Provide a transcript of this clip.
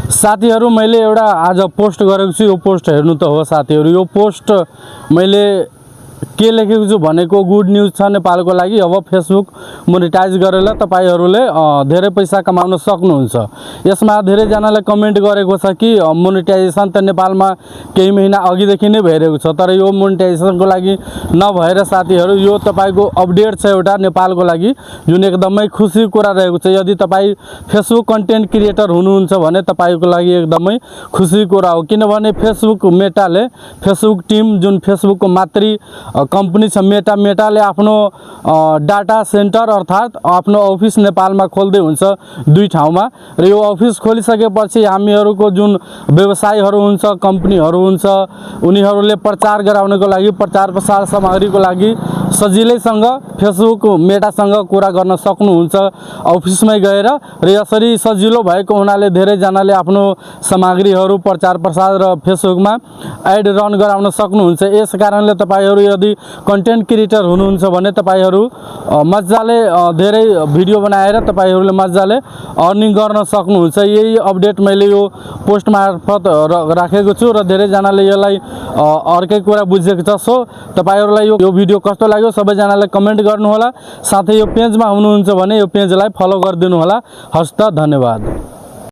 साथीहरु मैले एउटा आज पोस्ट गरेको छु। यो पोस्ट हेर्नु त हो साथीहरु। यो पोस्ट मैले के लेखेको छु भनेको गुड न्यूज छ नेपालको लागि। अब फेसबुक मोनेटाइज गरेर तपाईहरुले धेरै पैसा कमाउन सक्नुहुन्छ। यसमा धेरै जनाले कमेन्ट गरेको छ कि मोनेटाइजेसन त नेपालमा केही महिना अघिदेखि नै भइरहेको छ, तर यो मोनेटाइजेसनको लागि नभएर साथीहरु यो तपाईको अपडेट छ एउटा नेपालको लागि, जुन एकदमै खुसीको कुरा रहेको छ। यदि तपाई फेसबुक कन्टेन्ट क्रिएटर हुनुहुन्छ भने तपाईको लागि एकदमै खुसीको कुरा हो, किनभने फेसबुक मेटाले, फेसबुक टिम जुन फेसबुकको मातृ कंपनी छ मेटाले आफ्नो डाटा सेन्टर अर्थात आफ्नो अफिस नेपालमा खोल्दै हुन्छ दुई ठाउँमा। र यो अफिस खोलिसकेपछि हामीहरुको जुन व्यवसायीहरु हुन्छ, कम्पनीहरु हुन्छ, उनीहरुले प्रचार गराउनको लागि, प्रचार प्रसार सामग्रीको लागि सजिलैसँग फेसबुक मेटासँग कुरा गर्न सक्नुहुन्छ अफिसमै गएर। र यसरी सजिलो भएको हुनाले धेरै जनाले आफ्नो सामग्रीहरु प्रचार प्रसार र फेसबुकमा एड रन गराउन सक्नुहुन्छ। यस कारणले तपाईहरु यदि कन्टेन्ट क्रिएटर हुनुहुन्छ भने तपाईहरु मज्जाले धेरै भिडियो बनाएर तपाईहरुले मज्जाले अर्निङ गर्न सक्नुहुन्छ। यही अपडेट मैले यो पोस्ट मार्फत राखेको छु र धेरै जनाले यसलाई अर्कै कुरा बुझेको छ। सो तपाईहरुलाई यो भिडियो कस्तो लाग्यो सबैजनाले कमेन्ट गर्नु होला। साथै यो पेजमा हुनुहुन्छ भने यो पेजलाई फलो गरिदिनु होला। हस्त धन्यवाद।